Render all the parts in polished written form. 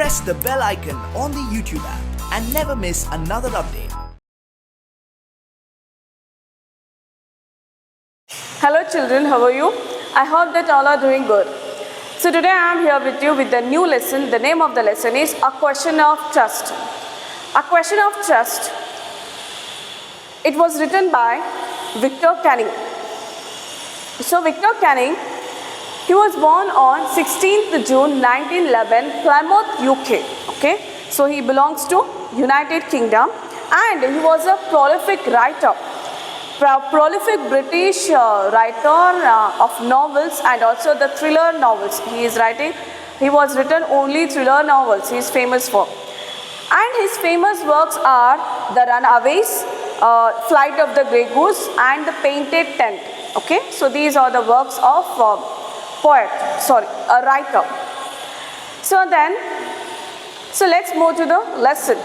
press the bell icon on the YouTube app and never miss another update. Hello children, how are you? I hope that all are doing good. So today I am here with you with the new lesson. The name of the lesson is A Question of Trust. A Question of Trust. It was written by Victor Canning. So Victor Canning, he was born on 16th June 1911, Plymouth, UK. Okay, so he belongs to United Kingdom, and he was a prolific writer. Prolific British writer of novels and also the thriller novels. He was written only thriller novels he is famous for. And his famous works are The Runaways, Flight of the Grey Goose and The Painted Tent. Okay, so these are the works of a writer. So let's move to the lesson.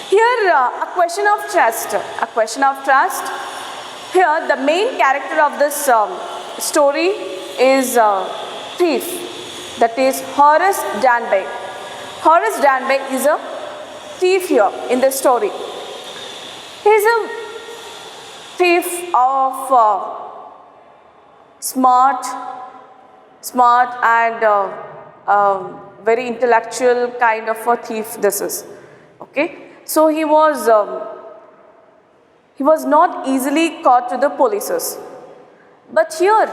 Here a question of trust. A question of trust. Here the main character of this story is thief, that is Horace Danby. Horace Danby is a thief here in the story. He is a thief of smart and very intellectual kind of a thief this is. Okay, so he was not easily caught to the police. But here,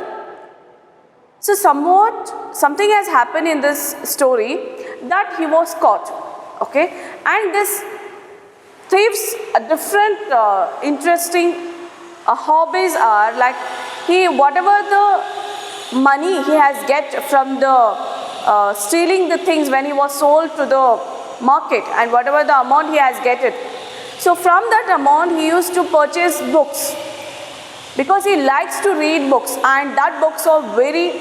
so something has happened in this story that he was caught. Okay, and this thief's different interesting hobbies are like whatever the money he has get from the stealing the things when he was sold to the market, and whatever the amount he has get it. So from that amount he used to purchase books because he likes to read books, and that books are very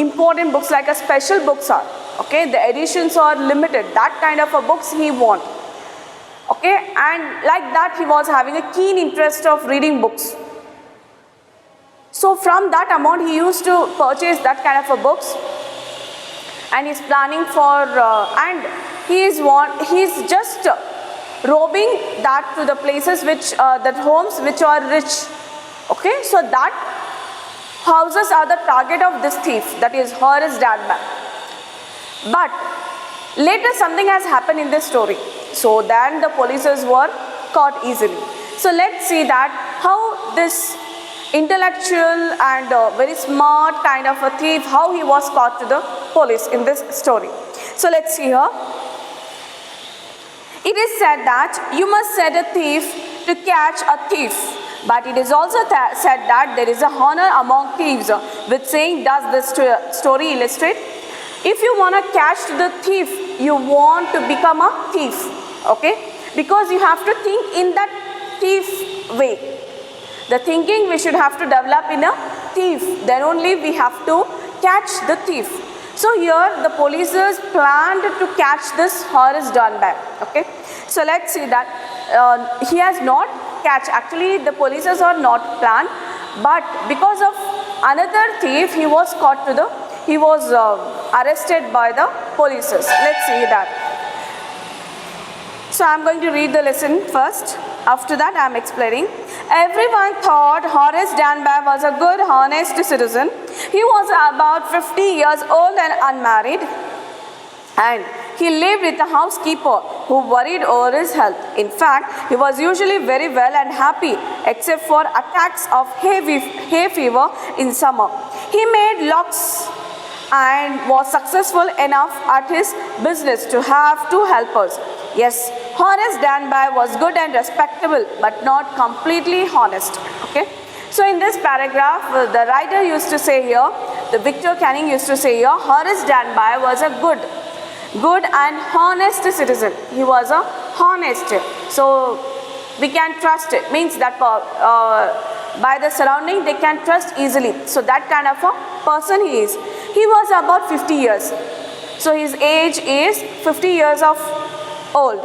important books, like a special books are. Okay, the editions are limited, that kind of a books he want. Okay, and like that he was having a keen interest of reading books. So from that amount he used to purchase that kind of a books, and he's planning for and he's just robbing that to the places which that homes which are rich. Okay, so that houses are the target of this thief, that is Horace Danby. But later something has happened in this story, so then the police were caught easily. So let's see that how this intellectual and very smart kind of a thief, how he was caught to the police in this story. So let's see here. It is said that you must set a thief to catch a thief, but it is also said that there is a honor among thieves. Which saying does this story illustrate? If you want to catch the thief, you want to become a thief. Okay, because you have to think in that thief way. The thinking we should have to develop in a thief, then only we have to catch the thief. So here the police planned to catch this Horace Danby. Okay, so let's see that he has not catch. Actually the police are not planned, but because of another thief he was arrested by the police. Let's see that. So I am going to read the lesson first. After that I am explaining. Everyone thought Horace Danby was a good, honest citizen. He was about 50 years old and unmarried, and he lived with a housekeeper who worried over his health. In fact, he was usually very well and happy except for attacks of hay fever in summer. He made locks and was successful enough at his business to have 2 helpers. Yes, Horace Danby was good and respectable, but not completely honest. Okay, so in this paragraph, the writer used to say here, the Victor Canning used to say here, Horace Danby was a good and honest citizen. He was a honest, so we can trust it. Means that by the surrounding they can trust easily. So that kind of a person he is. He was about 50 years. So his age is 50 years of old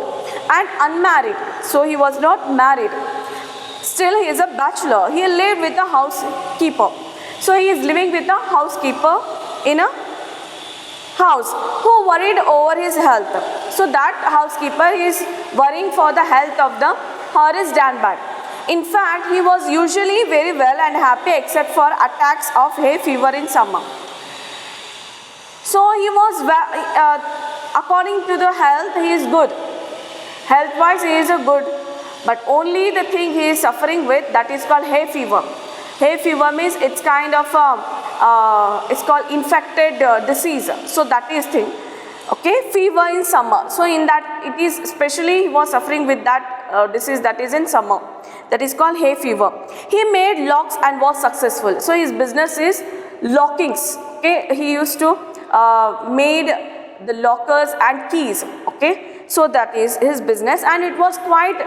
and unmarried. So he was not married. Still he is a bachelor. He lived with a housekeeper. So he is living with a housekeeper in a house who worried over his health. So that housekeeper is worrying for the health of the Horace Danby. In fact, he was usually very well and happy except for attacks of hay fever in summer. So he was, according to the health, he is good. Health wise he is a good, but only the thing he is suffering with, that is called hay fever. Hay fever means it's kind of it's called infected disease. So that is thing. Okay, fever in summer. So in that it is especially he was suffering with that disease that is in summer. That is called hay fever. He made locks and was successful. So his business is lockings. Okay, he used to made the lockers and keys. Okay, so that is his business, and it was quite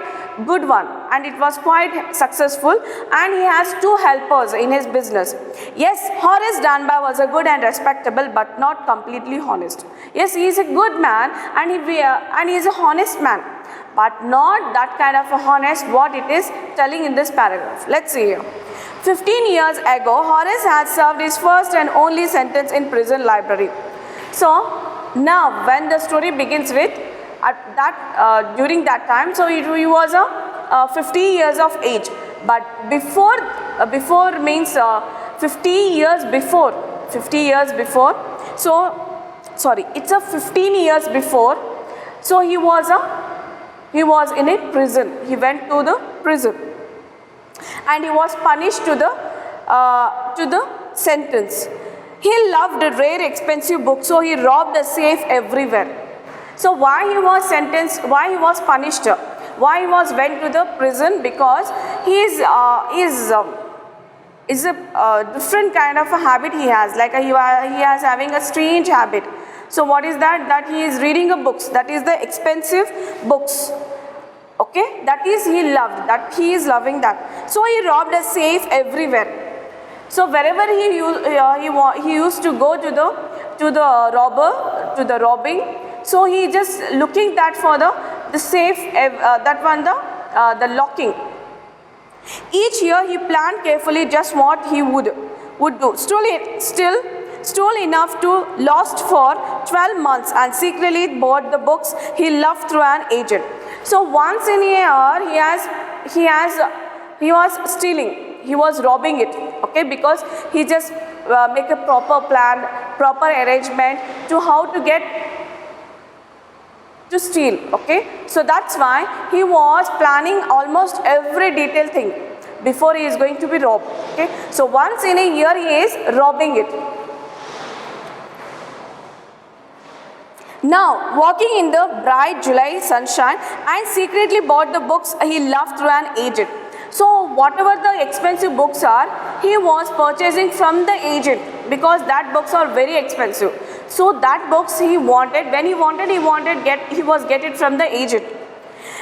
good one, and it was quite successful, and he has 2 helpers in his business. Yes, Horace Danby was a good and respectable but not completely honest. Yes, he is a good man, and he is a honest man, but not that kind of a honest what it is telling in this paragraph. Let's see here. 15 years ago, Horace had served his first and only sentence in prison library. So now when the story begins with during that time, so he was 50 years of age, but before means 50 years before, so sorry, it's a 15 years before. So he was in a prison. He went to the prison, and he was punished to the sentence. He loved rare expensive books, so he robbed a safe everywhere. So why he was sentenced, why he was punished, why he was went to the prison? Because he is a different kind of a habit he has, like he has having a strange habit. So what is that? That he is reading a books, that is the expensive books. Okay, that is he loved, that he is loving that. So he robbed a safe everywhere. So wherever he used to go to the robbing, so he just looking that for the safe, that one, the locking. Each year he planned carefully just what he would do. Stole enough to last for 12 months and secretly bought the books he loved through an agent. So once in a year he was stealing. He was robbing it, okay, because he just make a proper plan, proper arrangement to how to get to steal, okay. So that's why he was planning almost every detailed thing before he is going to be robbed, okay. So once in a year he is robbing it. Now, walking in the bright July sunshine and secretly bought the books he loved through an agent. So whatever the expensive books are, he was purchasing from the agent because that books are very expensive. So that books he wanted, when he was get it from the agent.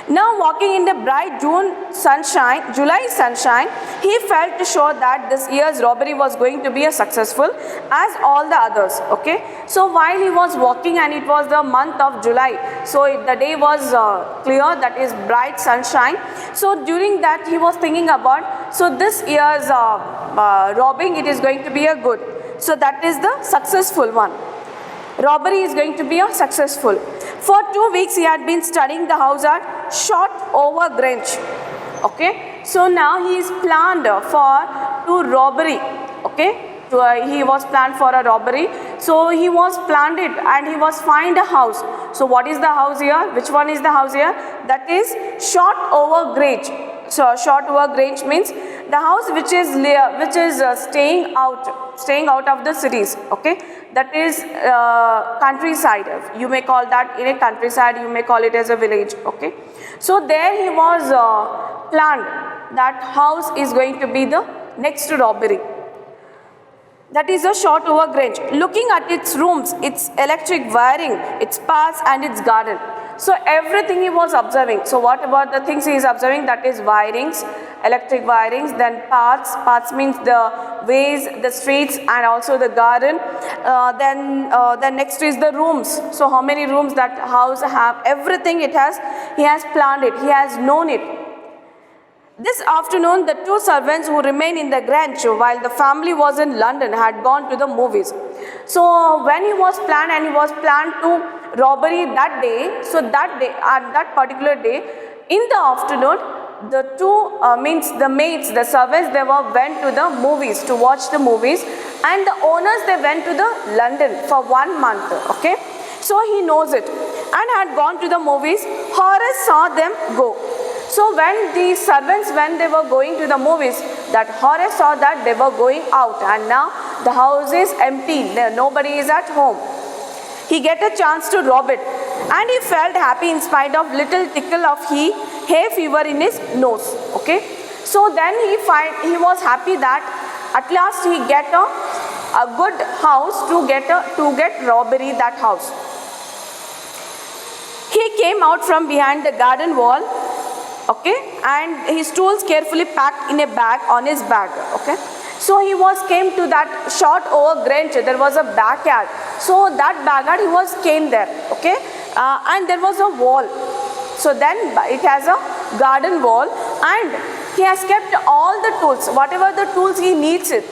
Now walking in the bright July sunshine, he felt sure that this year's robbery was going to be as successful as all the others, okay. So while he was walking, and it was the month of July, so the day was clear, that is bright sunshine. So during that he was thinking about, so this year's robbing, it is going to be a good. So that is the successful one. Robbery is going to be a successful. For 2 weeks he had been studying the house at Shotover Grange. Okay, so now he is planned for robbery. Okay, he was planned for a robbery. So he was planned it, and he was find a house. So what is the house here? Which one is the house here? That is Shotover Grange. So Shotover Grange means the house which is staying out of the cities. Okay, that is countryside. You may call that in a countryside, you may call it as a village. Okay, so there he was planned that house is going to be the next robbery. That is a Shotover Grange. Looking at its rooms, its electric wiring, its paths and its garden. So everything he was observing. So what about the things he is observing? That is wirings, electric wirings, then paths. Paths means the ways, the streets, and also the garden. Then next is the rooms. So how many rooms that house have? Everything it has, he has planned it. He has known it. This afternoon, the two servants who remained in the Grange while the family was in London had gone to the movies. So when he was planned to robbery that day, so that day, at that particular day, in the afternoon, the two the maids, the servants, they went to the movies to watch the movies, and the owners, they went to the London for 1 month. Okay, so he knows it and had gone to the movies. Horace saw them go. So when the servants, when they were going to the movies, that Horace saw that they were going out, and now the house is empty, nobody is at home. He get a chance to rob it, and he felt happy in spite of little tickle of hay fever in his nose. Okay, so then he was happy that at last he get a good house to get robbery that house. He came out from behind the garden wall. Okay, and his tools carefully packed in a bag on his back. Okay, so he came to that short over Grange. There was a backyard. So that backyard, came there. Okay, and there was a wall. So then it has a garden wall, and he has kept all the tools, whatever the tools he needs it.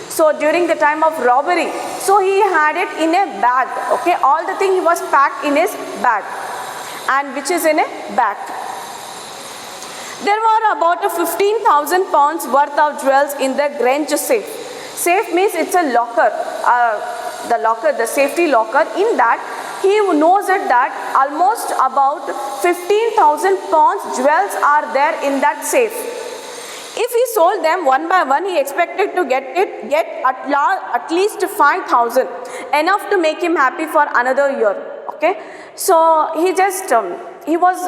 So during the time of robbery, so he had it in a bag. Okay, all the thing he was packed in his bag, and which is in a bag. There were about 15,000 pounds worth of jewels in the Grange safe. Safe means it's a locker, the safety locker. In that, he knows it that almost about 15,000 pounds jewels are there in that safe. If he sold them one by one, he expected to get at least 5,000, enough to make him happy for another year. Okay, so he was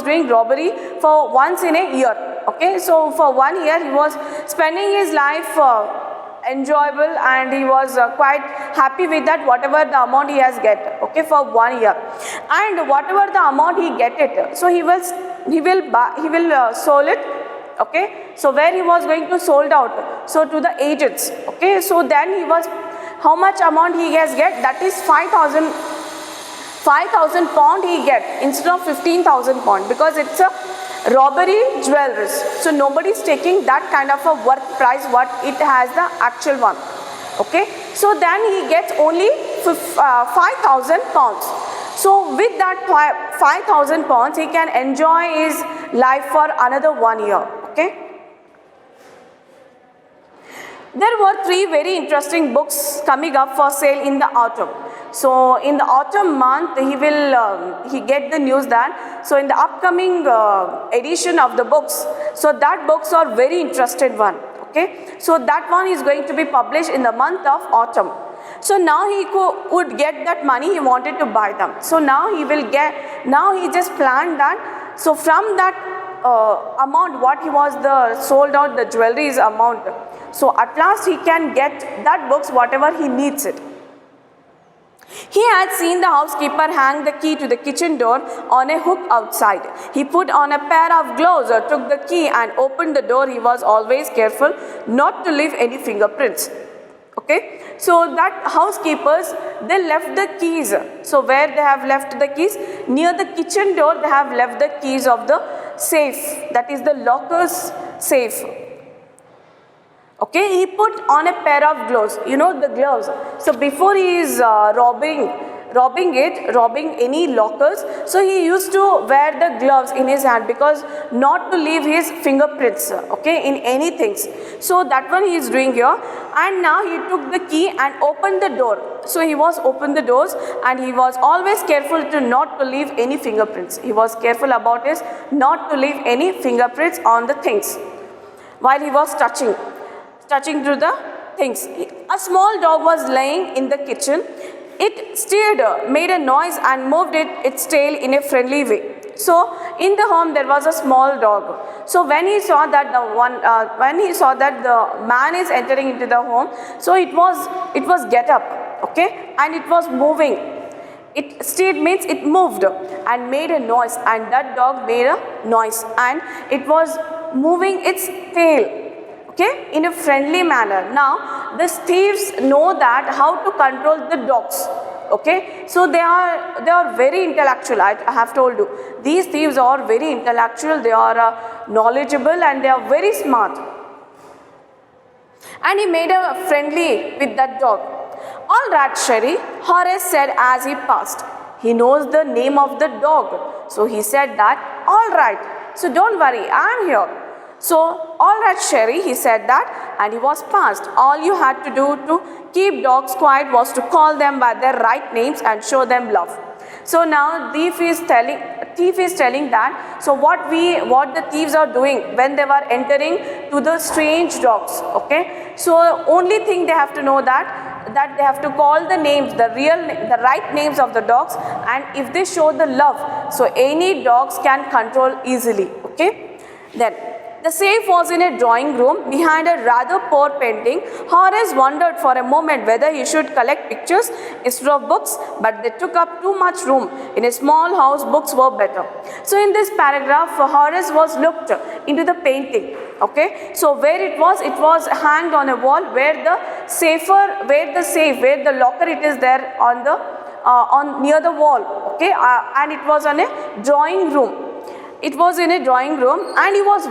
doing robbery for once in a year. Okay, so for 1 year he was spending his life enjoyable, and he was quite happy with that, whatever the amount he has get. Okay, for 1 year, and whatever the amount he get it, so he will sold it. Okay, so where he was going to sold out, so to the agents. Okay, so then how much amount he has get, that is 5,000 pound he get instead of 15,000 pound, because it's a robbery jewelry. So nobody is taking that kind of a worth price what it has the actual one. Okay, so then he gets only 5,000 pounds. So with that 5,000 pounds, he can enjoy his life for another 1 year. Okay. There were 3 very interesting books coming up for sale in the autumn. So in the autumn month, he get the news that, so in the upcoming edition of the books, so that books are very interested one. Okay, so that one is going to be published in the month of autumn. So now he would get that money, he wanted to buy them. So now he just planned that, so from that amount what he was sold out the jewelry's amount, so at last he can get that books whatever he needs it. He had seen the housekeeper hang the key to the kitchen door on a hook outside. He put on a pair of gloves, took the key and opened the door. He was always careful not to leave any fingerprints. Okay, so that housekeepers, they left the keys. So where they have left the keys? Near the kitchen door, they have left the keys of the safe, that is the locker's safe. Okay, he put on a pair of gloves, the gloves. So before he is robbing any lockers, so he used to wear the gloves in his hand, because not to leave his fingerprints, okay, in anything. So that one he is doing here, and now he took the key and opened the door. So he was opened the doors, and he was always careful to not to leave any fingerprints. He was careful about his not to leave any fingerprints on the things while he was touching through the things. A small dog was laying in the kitchen. It stirred, made a noise and moved its tail in a friendly way. So in the home there was a small dog. So when he saw that the man is entering into the home, so it was get up, okay, and it was moving. It stirred means it moved and made a noise, and that dog made a noise, and it was moving its tail, okay, in a friendly manner. Now the thieves know that how to control the dogs. Okay, so they are very intellectual. I have told you, these thieves are very intellectual. They are knowledgeable and they are very smart. And he made a friendly with that dog. All right, Sherry, Horace said as he passed. He knows the name of the dog. So he said that, all right, so don't worry, I am here. So, all right, Sherry, he said that, and he was passed. All you had to do to keep dogs quiet was to call them by their right names and show them love. So now thief is telling that, so what the thieves are doing when they were entering to the strange dogs, okay. So only thing they have to know that they have to call the names, the right names of the dogs, and if they show the love, so any dogs can control easily, okay. Then the safe was in a drawing room behind a rather poor painting. Horace wondered for a moment whether he should collect pictures instead of books, but they took up too much room. In a small house, books were better. So in this paragraph, Horace was looked into the painting. Okay, so where it was hanged on a wall where the locker it is there on near the wall. Okay, and it was on a drawing room. It was in a drawing room, and he was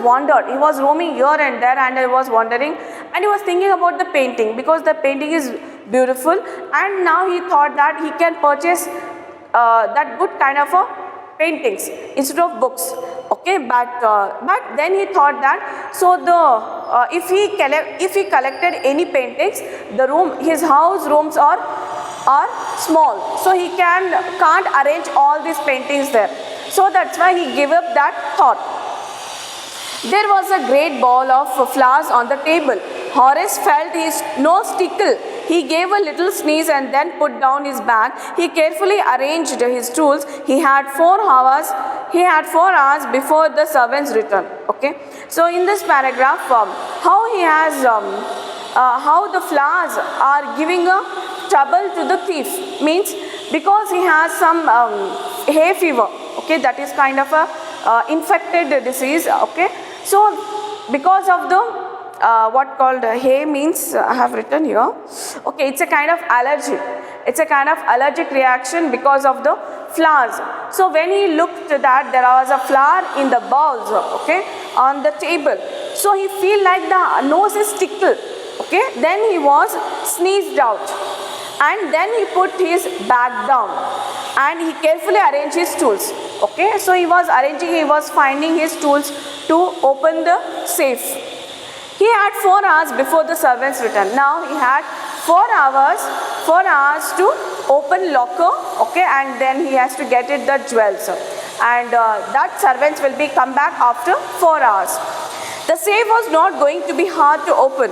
roaming here and there, and he was wondering, and he was thinking about the painting because the painting is beautiful, and now he thought that he can purchase that good kind of paintings instead of books. Okay, but then he thought that if he collected any paintings, his house rooms are small, so he can't arrange all these paintings there. So that's why he gave up that thought. There was a great ball of flowers on the table. Horace felt his nose tickle. He gave a little sneeze and then put down his bag. He carefully arranged his tools. He had 4 hours before the servants returned. Okay. So in this paragraph, how the flowers are giving a trouble to the thief means because he has some hay fever. Okay, that is kind of a infected disease. Okay, so because of the what called hay means I have written here. Okay, it's a kind of allergy. It's a kind of allergic reaction because of the flowers. So when he looked at that, there was a flower in the bowls. Okay, on the table. So he feel like the nose is tickled. Okay, then he was sneezed out, and then he put his bag down, and he carefully arranged his tools. Okay, so he was finding his tools to open the safe. He had 4 hours before the servants returned. Now he had 4 hours to open locker. Okay, and then he has to get it the jewels, and that servants will be come back after 4 hours. The safe was not going to be hard to open.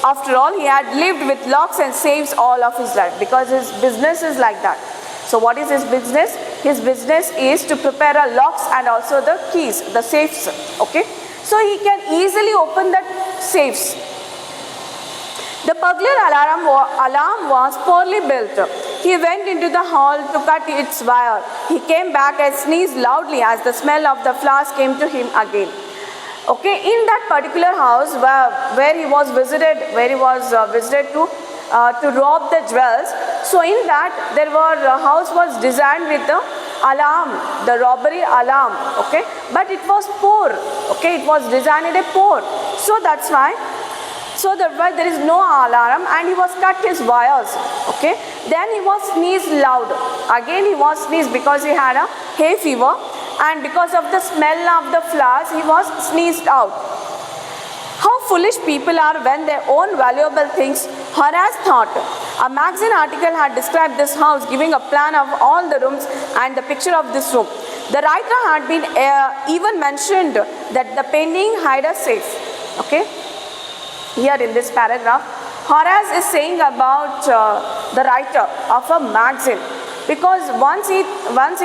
After all, he had lived with locks and safes all of his life because his business is like that. So what is his business? His business is to prepare locks and also the keys, the safes. Okay, so he can easily open the safes. The burglar alarm was poorly built. He went into the hall to cut its wire. He came back and sneezed loudly as the smell of the flowers came to him again. Okay, in that particular house where he was visited to rob the jewels. So in that house was designed with the alarm, the robbery alarm. Okay, but it was poor. Okay, it was designed in a poor. So that's why. So there is no alarm, and he was cut his wires. Okay, then he was sneezed loud. Again he was sneezed because he had a hay fever. And because of the smell of the flowers, he was sneezed out. How foolish people are when they own valuable things, Horace thought. A magazine article had described this house, giving a plan of all the rooms and the picture of this room. The writer had been even mentioned that the painting hid a safe. Okay, here in this paragraph, Horace is saying about the writer of a magazine, because once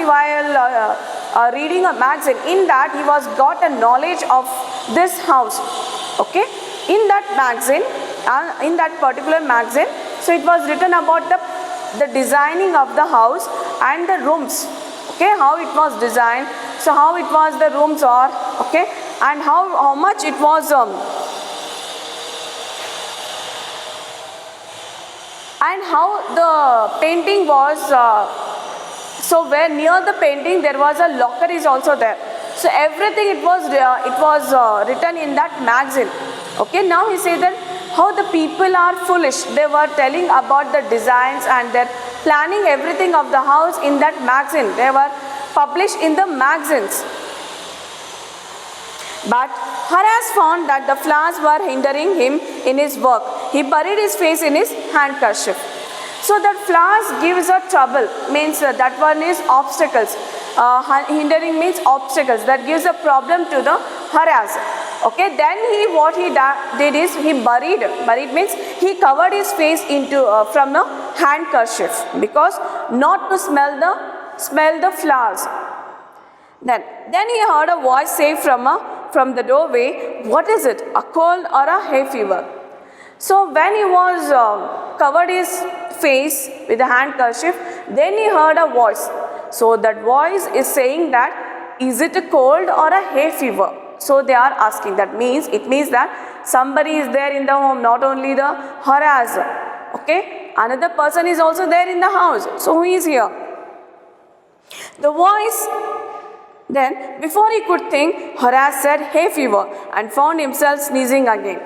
while reading a magazine, in that he was got a knowledge of this house. Okay, in that magazine, in that particular magazine, so it was written about the designing of the house and the rooms. Okay, how it was designed, so how it was the rooms are. Okay, and how much it was and how the painting was. So where near the painting there was a locker is also there. So everything it was written in that magazine. Okay, now he said that how the people are foolish. They were telling about the designs and their planning everything of the house in that magazine. They were published in the magazines. But Horace found that the flowers were hindering him in his work. He buried his face in his handkerchief. So that flowers gives a trouble, means that one is obstacles. Hindering means obstacles, that gives a problem to the Horace. Okay, then what he did is he buried means he covered his face into from a handkerchief, because not to smell the flowers. Then he heard a voice say from the doorway, "What is it? A cold or a hay fever?" So when he was covered his face with a handkerchief, then he heard a voice. So that voice is saying that, is it a cold or a hay fever? So they are asking. It means that somebody is there in the home, not only the Horace. Okay, another person is also there in the house. So who is here? The voice. Then before he could think, Horace said hay fever and found himself sneezing again.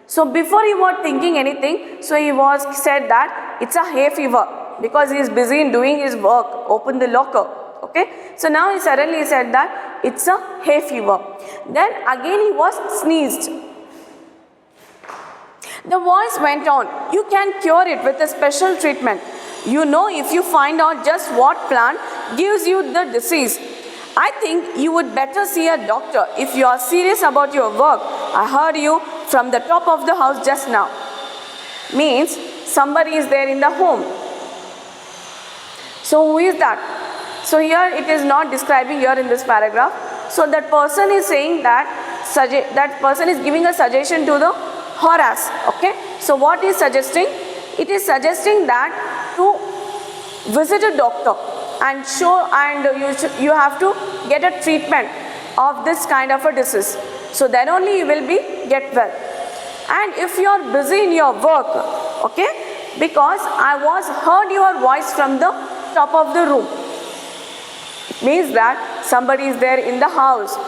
So before he was thinking anything, so he said that it's a hay fever, because he is busy in doing his work, open the locker. Okay, so now he suddenly said that it's a hay fever. Then again he was sneezed. The voice went on, "You can cure it with a special treatment. You know, if you find out just what plant gives you the disease, I think you would better see a doctor if you are serious about your work. I heard you from the top of the house just now." Means somebody is there in the home. So who is that? So here it is not describing here in this paragraph. So that person is saying that person is giving a suggestion to the Horace. Okay. So what is suggesting? It is suggesting that to visit a doctor and you have to get a treatment of this kind of a disease. So then only you will get well. And if you are busy in your work, okay, because I heard your voice from the top of the room, it means that somebody is there in the house.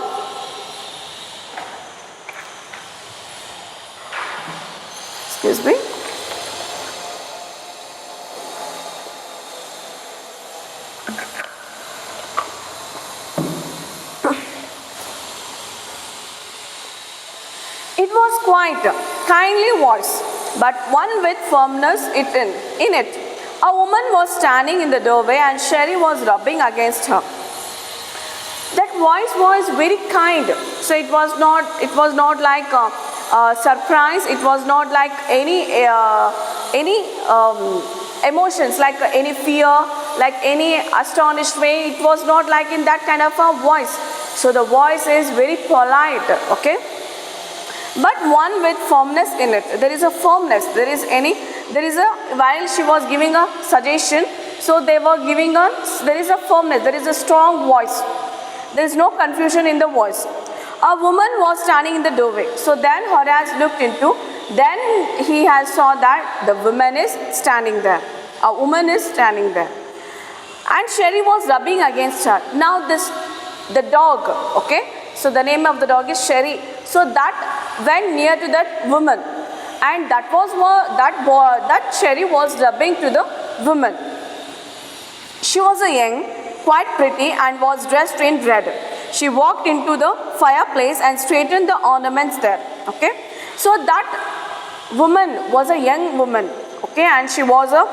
Excuse me. It was quite a kindly voice, but one with firmness in it. A woman was standing in the doorway and Sherry was rubbing against her. That voice was very kind. So it was not like a surprise. It was not like any emotions, like any fear, like any astonished way. It was not like in that kind of a voice. So the voice is very polite. Okay. But one with firmness in it. There is a firmness. While she was giving a suggestion, so they were giving there is a firmness. There is a strong voice. There is no confusion in the voice. A woman was standing in the doorway. So then Horace looked then he has saw that the woman is standing there. A woman is standing there. And Sherry was rubbing against her. Now the dog, okay. So the name of the dog is Sherry. So that went near to that woman, and that Sherry was rubbing to the woman. She was a young, quite pretty, and was dressed in red. She walked into the fireplace and straightened the ornaments there. Okay, so that woman was a young woman. Okay, and she was a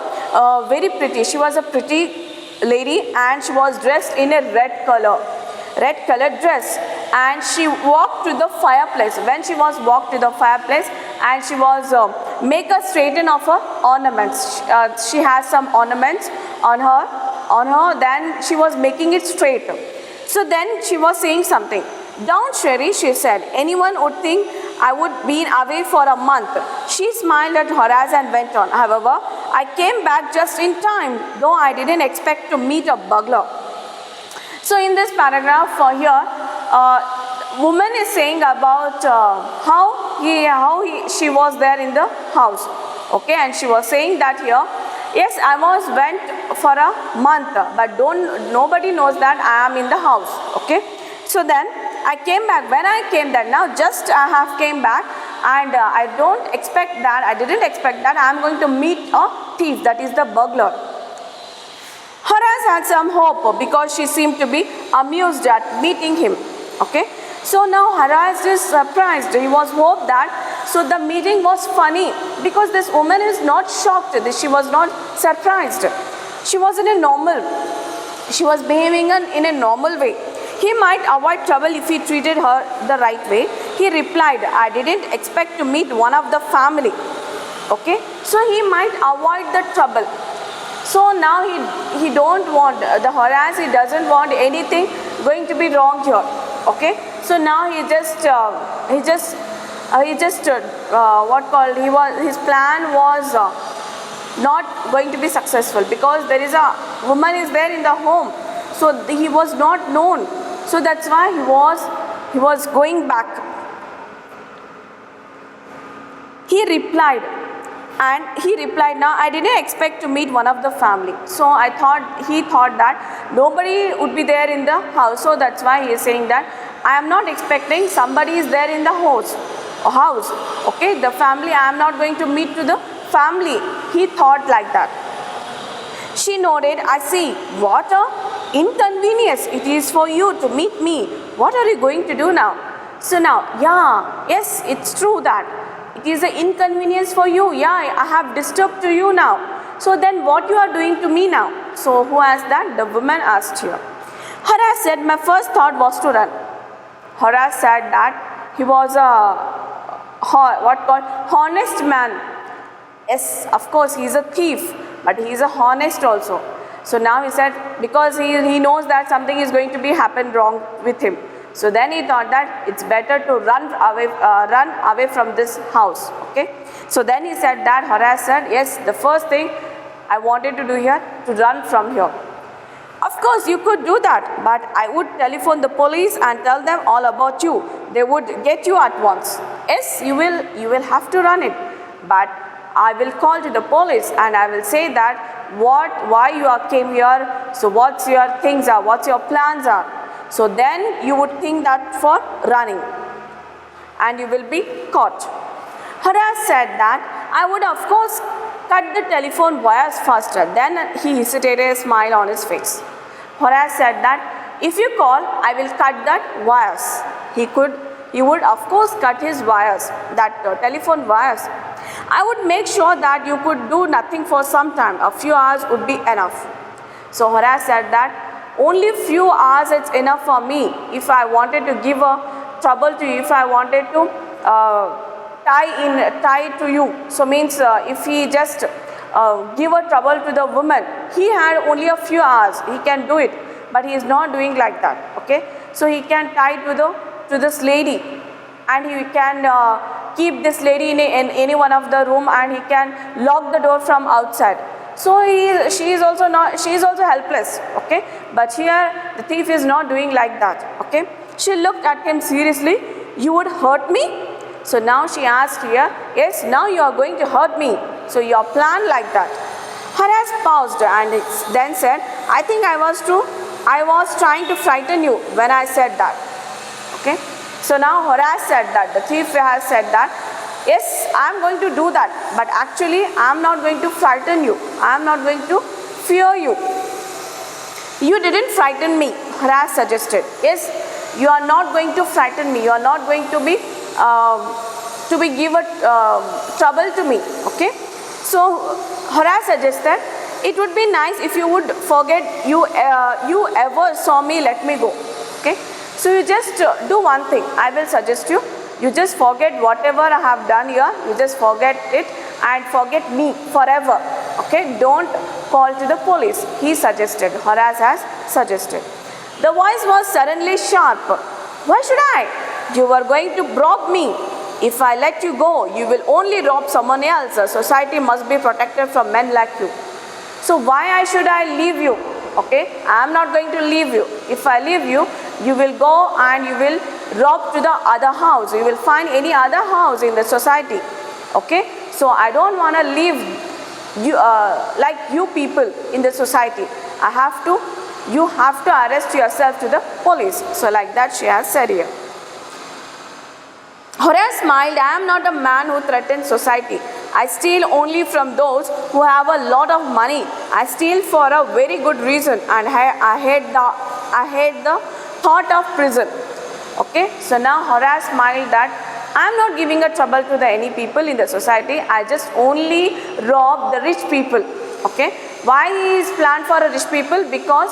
very pretty. She was a pretty lady, and she was dressed in a red colored dress, and she walked to the fireplace. When she was walked to the fireplace, and she was make a straighten of her ornaments. She has some ornaments on her. Then she was making it straight. So then she was saying something. "Down, Sherry," she said. "Anyone would think I would be away for a month." She smiled at Horace and went on. "However, I came back just in time, though I didn't expect to meet a burglar." So in this paragraph here, woman is saying about she was there in the house. Okay, and she was saying that here, yes, I went for a month, but nobody knows that I am in the house. Okay, So then I came back. When I came there, now just I have came back, and I didn't expect that I am going to meet a thief, that is the burglar. Horace had some hope because she seemed to be amused at meeting him. Okay. So now Horace is surprised. He was hoped that, so the meeting was funny because this woman is not shocked. She was not surprised. She was she was behaving in a normal way. He might avoid trouble if he treated her the right way. He replied, I didn't expect to meet one of the family. Okay. So he might avoid the trouble. So now he don't want the Horace. He doesn't want anything going to be wrong here. Okay. So now his plan was not going to be successful because there is a woman is there in the home. So he was not known. So that's why he was going back. He replied, now I didn't expect to meet one of the family. So he thought that nobody would be there in the house. So that's why he is saying that I am not expecting somebody is there in the house. Okay, the family, I am not going to meet to the family. He thought like that. She nodded, I see. What a inconvenience it is for you to meet me. What are you going to do now? So now, yes, it's true that it is an inconvenience for you. Yeah, I have disturbed to you now. So then what you are doing to me now? So who asked that? The woman asked here. Horace said, my first thought was to run. Horace said that he was a honest man. Yes, of course, he is a thief, but he is a honest also. So now he said, because he knows that something is going to be happen wrong with him. So then he thought that it's better to run away from this house. Okay. So then he said that, Horace said, yes, the first thing I wanted to do here, to run from here. Of course, you could do that, but I would telephone the police and tell them all about you. They would get you at once. Yes, you will have to run it, but I will call to the police and I will say that why you came here, so what's your things are, what's your plans are. So then you would think that for running and you will be caught. Horace said that I would of course cut the telephone wires faster. Then he hesitated, a smile on his face. Horace said that if you call, I will cut that wires. He would of course cut his wires, that telephone wires. I would make sure that you could do nothing for some time. A few hours would be enough. So Horace said that only few hours it's enough for me. If I wanted to give a trouble to you, if I wanted to tie to you. So means if he just give a trouble to the woman, he had only a few hours. He can do it, but he is not doing like that. Okay, so he can tie to this lady, and he can keep this lady in any one of the room, and he can lock the door from outside. So she is also helpless. Okay, but here the thief is not doing like that. Okay, she looked at him seriously. You would hurt me? So now she asked here, yes, now you are going to hurt me. So your plan like that. Horace paused and then said, I think I was trying to frighten you when I said that. Okay. So now Horace said that, the thief has said that, yes, I am going to do that, but actually I am not going to frighten you. I am not going to fear you. You didn't frighten me, Horace suggested. Yes, you are not going to frighten me. You are not going to be trouble to me. Okay. So Horace suggested, it would be nice if you would forget you ever saw me let me go. Okay. So you just do one thing. I will suggest you. You just forget whatever I have done here. You just forget it and forget me forever. Okay. Don't call to the police. He suggested. Horace has suggested. The voice was suddenly sharp. Why should I? You were going to rob me. If I let you go, you will only rob someone else. Society must be protected from men like you. So why should I leave you? Okay, I am not going to leave you. If I leave you, you will go and you will rob to the other house. You will find any other house in the society. Okay, so I don't want to leave you like you people in the society. I have to you have to arrest yourself to the police. So like that she has said here. Horace smiled, I am not a man who threatens society. I steal only from those who have a lot of money. I steal for a very good reason, and I hate the thought of prison. Okay, so now Horace smiled that I am not giving a trouble to any people in the society. I just only rob the rich people. Okay, why is planned for a rich people? Because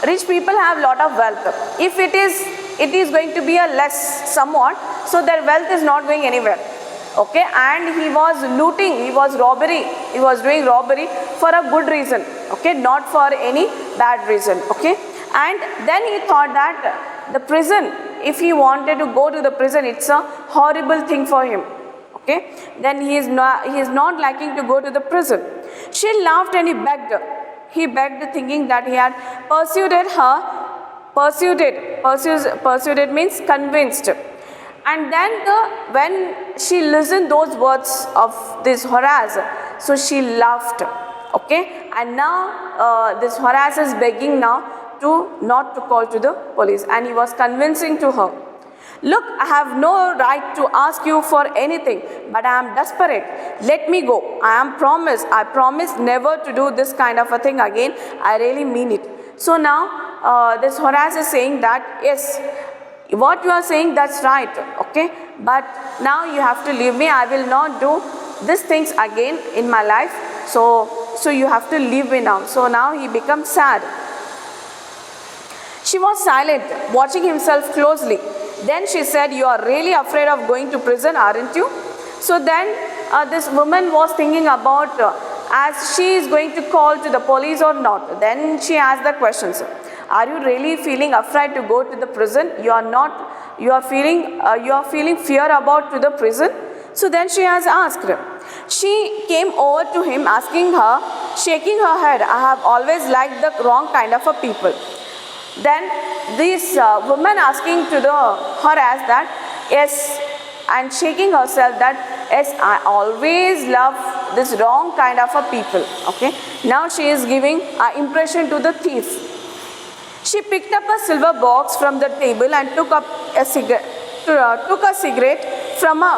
rich people have lot of wealth. If it is going to be a less somewhat, so their wealth is not going anywhere. Okay, and he was looting, he was doing robbery for a good reason. Okay, not for any bad reason. Okay, and then he thought that the prison, if he wanted to go to the prison, it's a horrible thing for him. Okay, then he is not liking to go to the prison. She laughed and he begged, thinking that he had persuaded means convinced. And then when she listened those words of this Horace, so she laughed. Okay, and now this Horace is begging now not to call to the police, and he was convincing to her. Look, I have no right to ask you for anything, but I am desperate. Let me go. I promise never to do this kind of a thing again. I really mean it. So now this Horace is saying that yes, what you are saying, that's right. Okay, but now you have to leave me. I will not do these things again in my life. So you have to leave me now. So now he becomes sad. She was silent, watching himself closely. Then she said, you are really afraid of going to prison, aren't you? So then this woman was thinking about as she is going to call to the police or not. Then she asked the questions. Are you really feeling afraid to go to the prison? You are feeling fear about to the prison? So then she has asked. She came over to him, asking her, shaking her head, I have always liked the wrong kind of a people. Then this woman asking to the Horace that yes, and shaking herself that yes, I always love this wrong kind of a people. Okay, now she is giving an impression to the thief. She picked up a silver box from the table and took a cigarette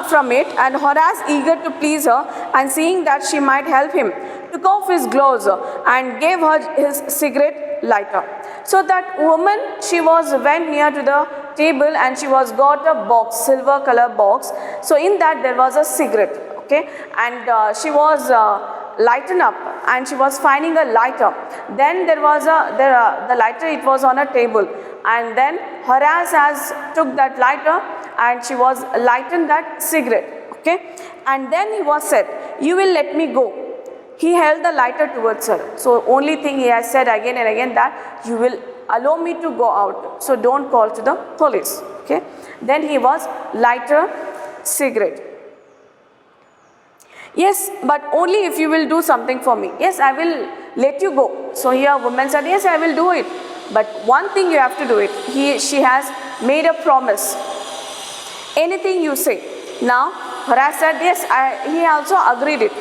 from it, and Horace, eager to please her and seeing that she might help him, took off his gloves and gave her his cigarette lighter. So that woman, she went near to the table and she got a box, silver color box. So in that there was a cigarette. Okay, and she was lighten up, and she was finding a lighter. Then there was the lighter, it was on a table, and then Horace has took that lighter and she was lightened that cigarette. Okay, and then he was said, you will let me go. He held the lighter towards her. So only thing he has said again and again that you will allow me to go out. So don't call to the police. Okay, then he was lighter cigarette. Yes, but only if you will do something for me. Yes, I will let you go. So here woman said, yes, I will do it. But one thing you have to do it. She has made a promise. Anything you say. Now, Horace said, yes, he also agreed it.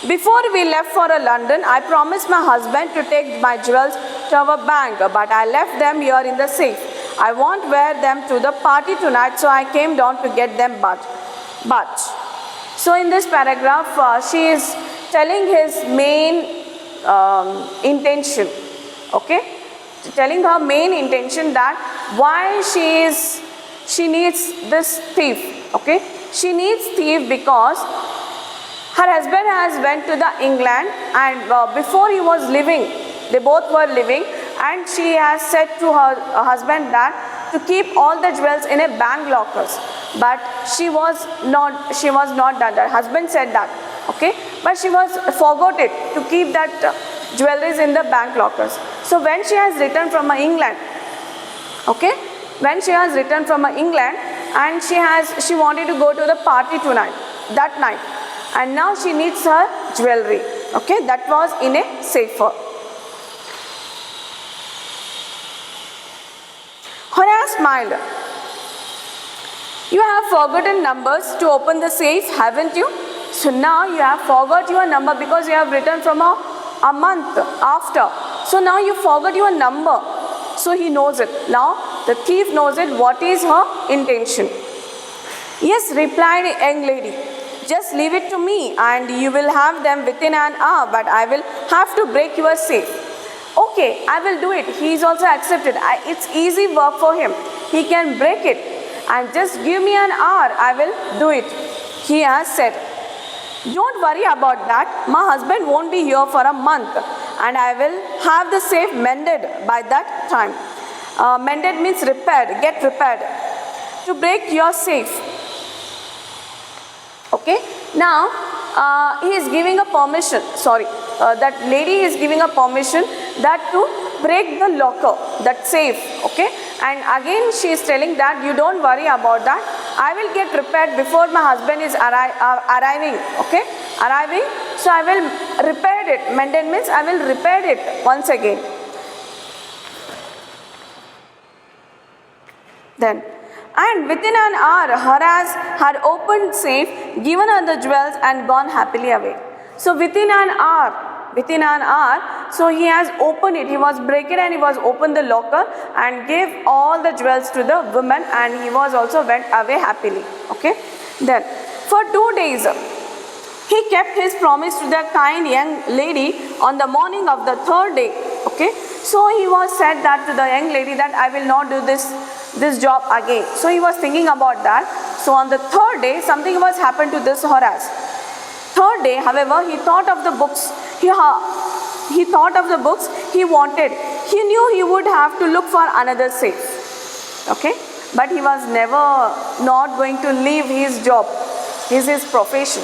Before we left for London, I promised my husband to take my jewels to our bank, but I left them here in the safe. I won't wear them to the party tonight, so I came down to get them, but. So in this paragraph, she is telling his main intention, okay? Telling her main intention that why she needs this thief, okay? She needs thief because her husband has went to the England, and before he was living, they both were living, and she has said to her husband that to keep all the jewels in a bank lockers. But she was not done that. Husband said that, okay, but she was forgot it to keep that jewelries in the bank lockers. So when she has returned from England, okay, when she has returned from England, and she wanted to go to the party that night, and now she needs her jewelry, okay, that was in a safe. Horace smiled. You have forgotten numbers to open the safe, haven't you? So now you have forgot your number because you have returned from a month after. So now you forgot your number So he knows it. Now the thief knows it. What is her intention? Yes, replied a young lady. Just leave it to me and you will have them within an hour, but I will have to break your safe. Okay, I will do it. He is also accepted. It's easy work for him. He can break it. And just give me an hour, I will do it. He has said. Don't worry about that. My husband won't be here for a month and I will have the safe mended by that time. Mended means repaired, get repaired. To break your safe. Okay, now he is giving a permission, that lady is giving a permission that to break the locker, that safe, okay. And again she is telling that you don't worry about that. I will get repaired before my husband is arriving, okay, arriving. So I will repair it. Mended means I will repair it once again. Then, and within an hour, Horace had opened safe, given her the jewels and gone happily away. So within an hour, so he has opened it. He was breaking and he was opened the locker and gave all the jewels to the woman and he was also went away happily. Okay. Then, for 2 days, he kept his promise to the kind young lady on the morning of the 3rd day. Okay. So he was said that to the young lady that I will not do this job again. So he was thinking about that. So on the 3rd day, something was happened to this Horace. 3rd day, however, he thought of the books. He thought of the books he wanted. He knew he would have to look for another safe. Okay. But he was never not going to leave his job. This is his profession.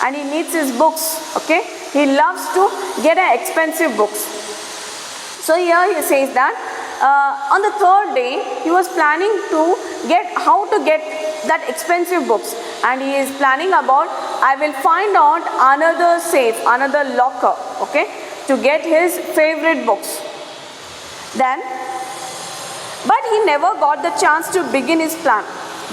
And he needs his books. Okay. He loves to get expensive books. So here he says that on the 3rd day, he was planning to how to get that expensive books. And he is planning about, I will find out another safe, another locker, okay, to get his favorite books. Then, but he never got the chance to begin his plan.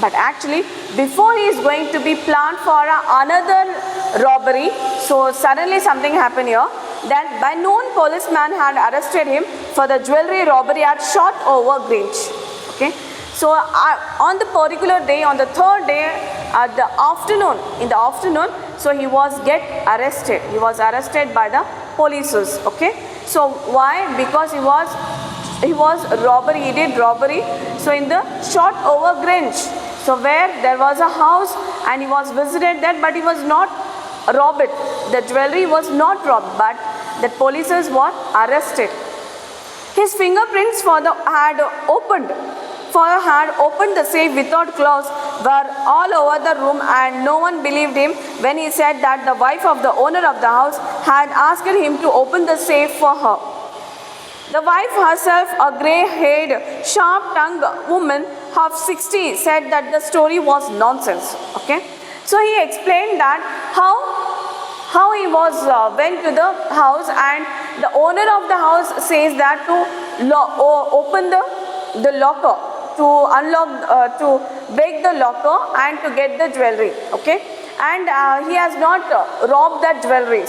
But actually, before he is going to be planned for another robbery, so suddenly something happened here. Then by noon, policeman had arrested him for the jewelry robbery at Shotover Grange. Okay. So on the particular day, on the 3rd day, in the afternoon, so he was arrested. He was arrested by the police. Okay. So why? Because he was robbery. He did robbery. So in the Shotover Grange, so where there was a house and he was visited there, but he was not robbed. The jewelry was not robbed, but the police were arrested. His fingerprints had opened the safe without close were all over the room, and no one believed him when he said that the wife of the owner of the house had asked him to open the safe for her. The wife herself, a grey-haired, sharp-tongued woman, half 60, said that the story was nonsense. Okay. So he explained that how he went to the house, and the owner of the house says that to open the locker, to unlock, to break the locker and to get the jewelry. Okay, and he has not robbed that jewelry.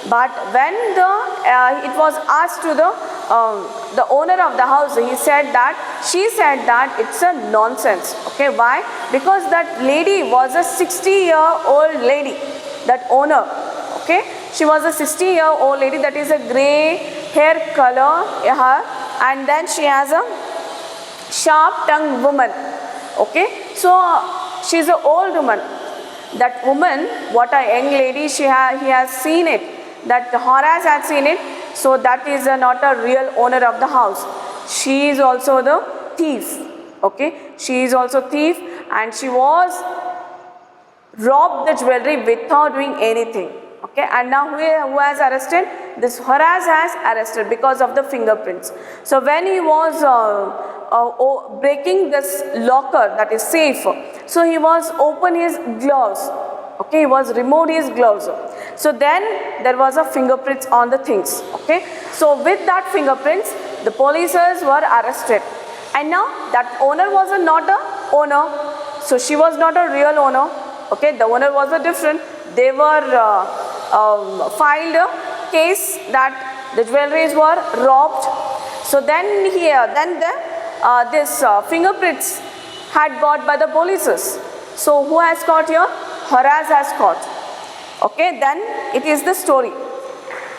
But when it was asked to the owner of the house, she said that it's a nonsense. Okay, why? Because that lady was a 60-year-old lady, that owner. Okay, she was a 60-year-old lady, that is a grey hair color, and then she has a sharp-tongued woman. Okay, so she's an old woman. That woman, what a young lady, he has seen it. That Horace had seen it, so that is not a real owner of the house. She is also the thief. Okay, she is also thief, and she was robbed the jewelry without doing anything. Okay, and now who has arrested? This Horace has arrested because of the fingerprints. So when he was breaking this locker, that is safe, so he was open his gloves. Okay, he was removed his gloves. So then there was a fingerprints on the things. Okay, so with that fingerprints, the police were arrested. And now that owner was not a owner, so she was not a real owner. Okay, the owner was a different. They were filed a case that the jewelries were robbed. So then this fingerprints had got by the police. So who has caught here? Horace has caught. Okay, then it is the story.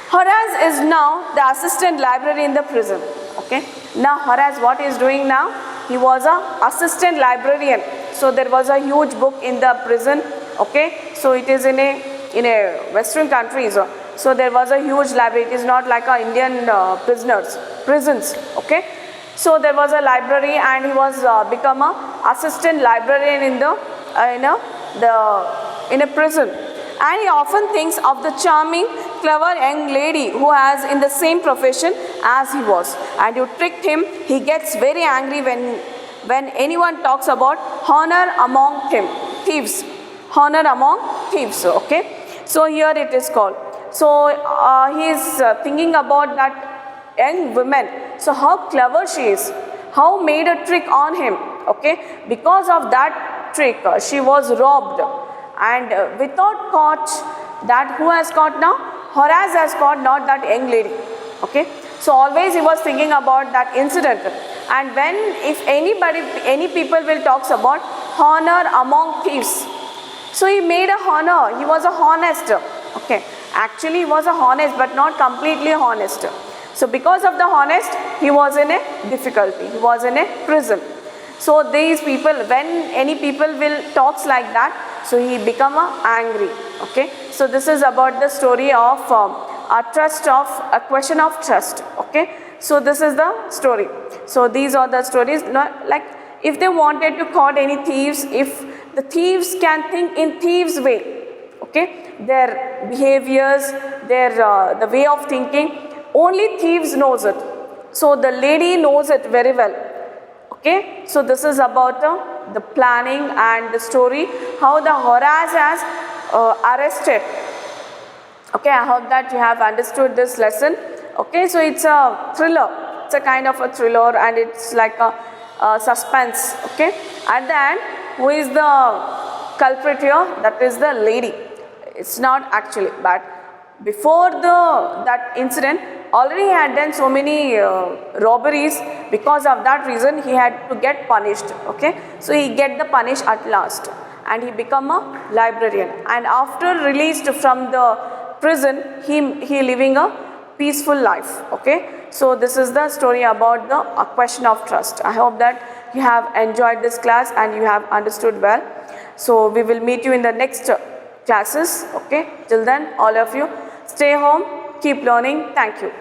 Horace is now the assistant librarian in the prison. Okay, now Horace, what he is doing now? He was a assistant librarian. So there was a huge book in the prison. Okay, so it is in a Western countries. So there was a huge library. It is not like a Indian prisons. Okay, so there was a library, and he was become a assistant librarian in a prison. And he often thinks of the charming, clever young lady who was in the same profession as he was. And you tricked him. He gets very angry when anyone talks about honor among thieves. Honor among thieves. Okay. So here it is called. So he is thinking about that young woman. So how clever she is. How made a trick on him. Okay. Because of that trick, she was robbed. And without caught, that who has caught now? Horace has caught, not that young lady. Okay. So always he was thinking about that incident. And if any people will talks about honor among thieves. So he made a honor. He was a honest. Okay. Actually he was a honest, but not completely honest. So because of the honest, he was in a difficulty. He was in a prison. So these people, when any people will talks like that, so he become angry. Okay. So this is about the story of a question of trust. Okay. So this is the story. So these are the stories. Like if they wanted to caught any thieves, if the thieves can think in thieves' way, okay, their behaviors, the way of thinking, only thieves knows it. So the lady knows it very well. Okay, so this is about the planning and the story, how the Horace has arrested. Okay, I hope that you have understood this lesson. Okay, so it's a thriller. It's a kind of a thriller, and it's like a suspense. Okay, at the end, who is the culprit here? That is the lady. It's not actually, but before that incident, already he had done so many robberies. Because of that reason, he had to get punished. Okay, so he get the punish at last, and he become a librarian. And after released from the prison, he living a peaceful life. Okay, so this is the story about the question of trust. I hope that you have enjoyed this class and you have understood well. So we will meet you in the next classes. Okay, till then, all of you stay home, keep learning. Thank you.